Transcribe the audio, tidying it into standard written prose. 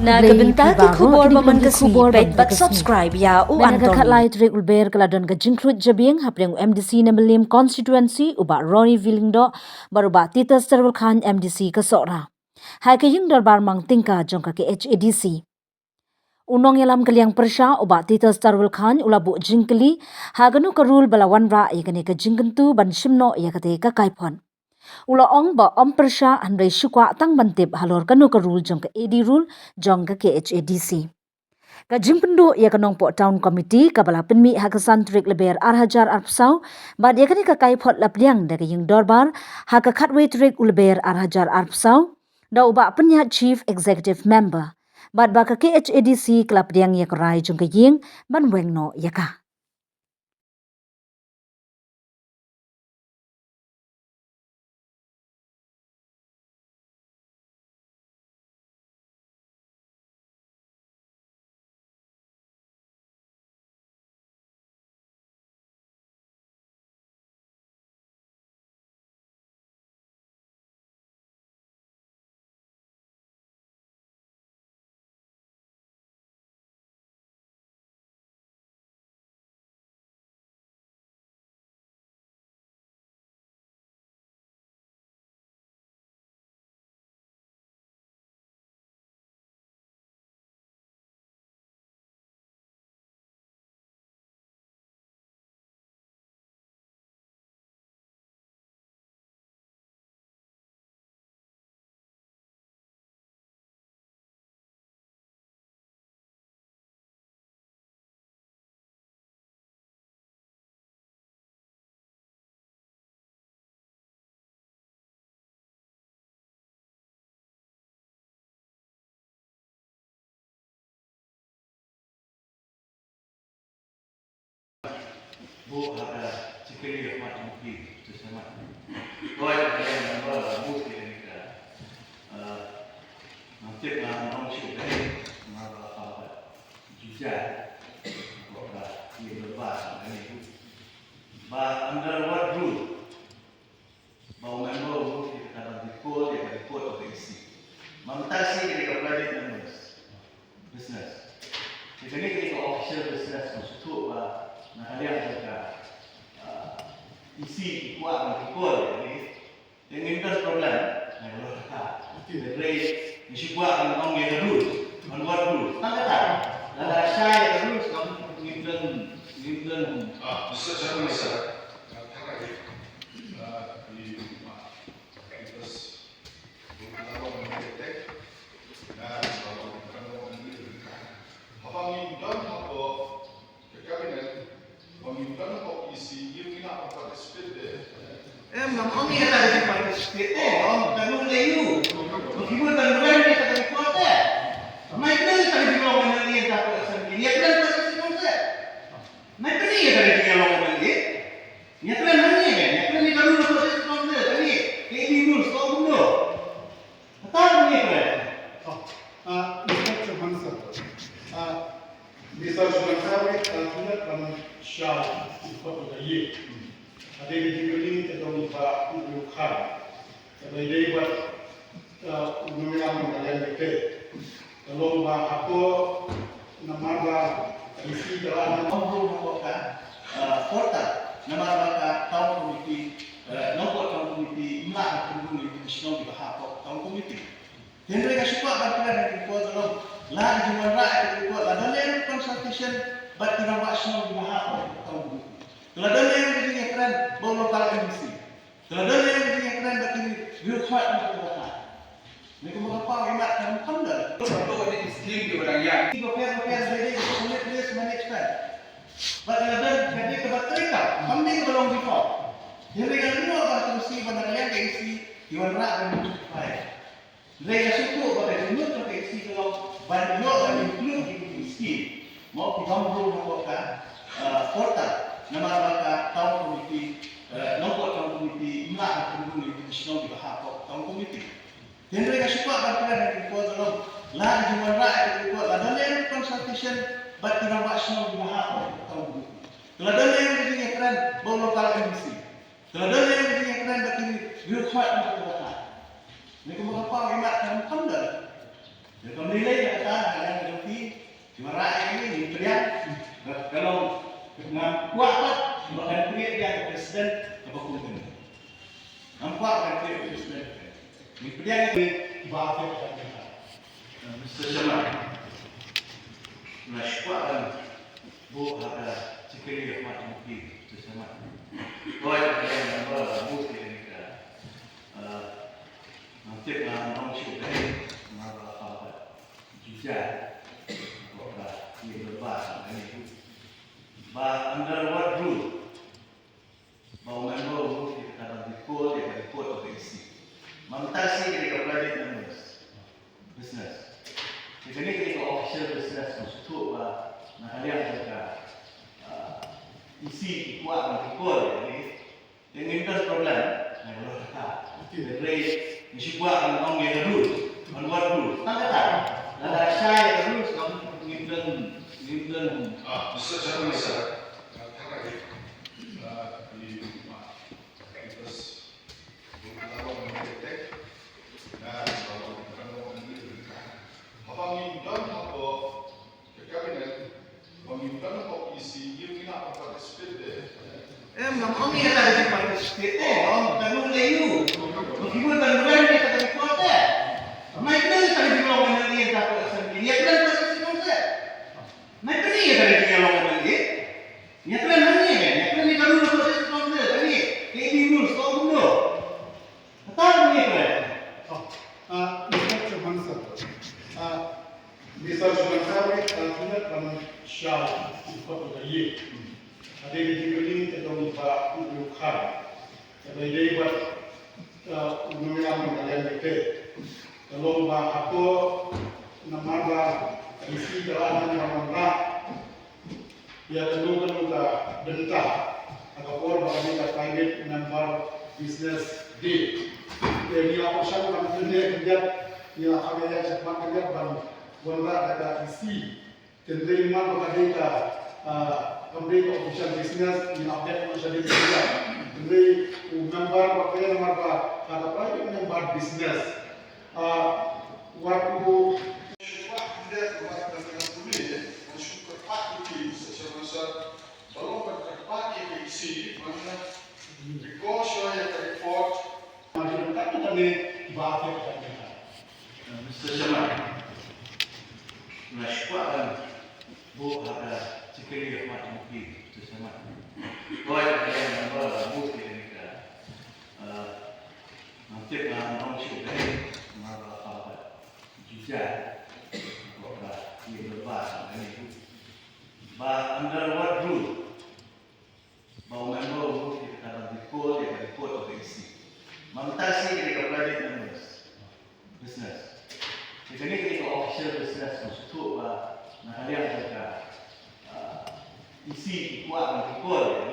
Nagabenta ke kubor memengkesi page but subscribe ya u Antoni. Antoni. Lai trik ulber keladon ke jingkrut jabing hapreng MDC Nemelim constituency uba Ronnie Villindo baruba Titus Terwal Khan MDC ke sora. Hai ke yung darbar mang tingka jongka ke HADC. Unong yalam kaliang persya uba Titus Terwal Khan ulabu jingkeli haganu ke rule balawan ra yakane ke jingkentu ban shimno yakate ke kaipon. Ula ong ba om persya andai syukwa tang bantip halor kanu ke rule jong ke AD rule jong ke HADC. Kajing pendu ia kenong po town committee kabala penmi hakasan trik leber arhajar arpsau bad ia kani kakai pot lapliang da yung dorbar haka katwe trik ulber arhajar arpsau da uba penyak chief executive member bad ba ka KHADC klapliang ia kerai jong ke ying ban wengno yaka. Bu sekali macam ini sesama. Boleh yang bu ini nanti orang sudah malah juga ini berbahasa ini. But under what rule? Bahawa member kita dalam report of the EC. Membatasi ketika private members business. Jadi ketika official business maksud nah kalian juga isi kuat berikut ini yang itu problem. Nah kalau kita rate isi kuat orang yang terus, membuat terus, tak kata. Dalam saya terus kamu ngimpen. Secara besar, Om ni ada di partisipasi. Om tanggung leyu. Meskipun tanggungan dia tak ada kuat. Mai kena tak ada orang yang dia tak ada sendiri. Dia kena partisipasi. Mai kena dia tak ada orang yang dia. Dia kena hanya kan. Dia kena kalau nak partisipasi tadi. Ini rules kau dulu. Tahu ni kan? Mr. Hansel, Mr. Hansel, kita akan share untuk ini. Ada yang tentang Pak Lukai. Ada yang buat undang-undang yang betul. Kalau apa nama isi dalam Membuka portal nama mereka tahun komiti nombor tahun komiti mak komiti nasional di bahasa tahun komiti. Dan mereka suka berkaitan dengan report dalam lah jumlah rakyat report lah dalam consultation berkaitan nasional di bahasa tahun komiti. Kalau dalam yang begini keren bawa lokal MDC. Kalau dalam yang begini keren begini birokrat untuk lokal. Mereka mengapa emak dan pandai. Contoh ini skim di bidang yang Pakai jadi sulit management. Bagaimana jadi kebaterika? Kami belum before. Jadi kalau dulu apa mesti benar yang keisi diwarna dan multiply. Mereka suku pada dunia terkeisi kalau banyak dan include di skim. Mau kita membuka portal nama mereka tahun komiti nombor tahun komiti mak komiti nasional di bahasa tahun komiti. Dan mereka suka berkaitan dengan report dalam lah jumlah rakyat report lah dalam consultation berkaitan nasional di bahasa tahun komiti. Kalau dalam yang begini keren bawa lokal MDC. Kalau dalam yang begini keren begini birokrat untuk lokal. Mereka mengapa emak dan pandai. Mereka menilai Nampak tak? Bahkan duit dia presiden apa pun kena. Nampak kan duit presiden. Ni dia ni bahasa kita. Mr. Jamal. Nashkuan bu ada cikiri macam ni Mr. Jamal. Kau yang nama bu ni kan. Nanti orang syukur apa jujur. Ia berbahasa ini. But under what rule? Bahawa member rule kita akan report of the EC. Memantasi ketika private members business. Jika ini ketika official business masuk nak kalian juga EC kuat dan report ini yang ini problem. Kalau kata, jadi isu kuat dan orang yang rule, on what rule? Tak kata. Ada saya rules kamu ngimpen. Mr. Chairman, sir, Om ni ada di participate om tanggung layu. Meskipun tanggungan ni kata report eh. Mai kena tak di golongan ni tak apa sendiri. Ya kena participate saya. Mai kena ya tak di golongan ni. Ya kena mana ya? Ya kena ni kalau proses sponsor tadi. KB rules kau dulu. Tahu ni kena. Mr. Chairman, sir. Mr. Chairman, sir, kita akan share untuk ini. Ada di sini kita lupa bukan. Jadi dia buat undang kalian itu. Kalau aku nama isi jalan nama dia tentu denda atau orang yang private member business deal. Jadi apa sahaja kerja yang kami yang cepat kerja benda ada isi. Tentu memang berkata complete official business in update official business. Jadi member pakai nama kata private member business. Waktu Mr. Jamal. Nashkuan bu ada cikiri macam ni Mr. Jamal. Kau yang nama bu ni kan. Nanti orang syukur apa jujur. Ia berbahasa ini. But under what rule? Bahawa member rule kita akan report of the EC. Memantasi ketika private members business. Jika ini ketika official business masuk nak kalian juga EC kuat dan report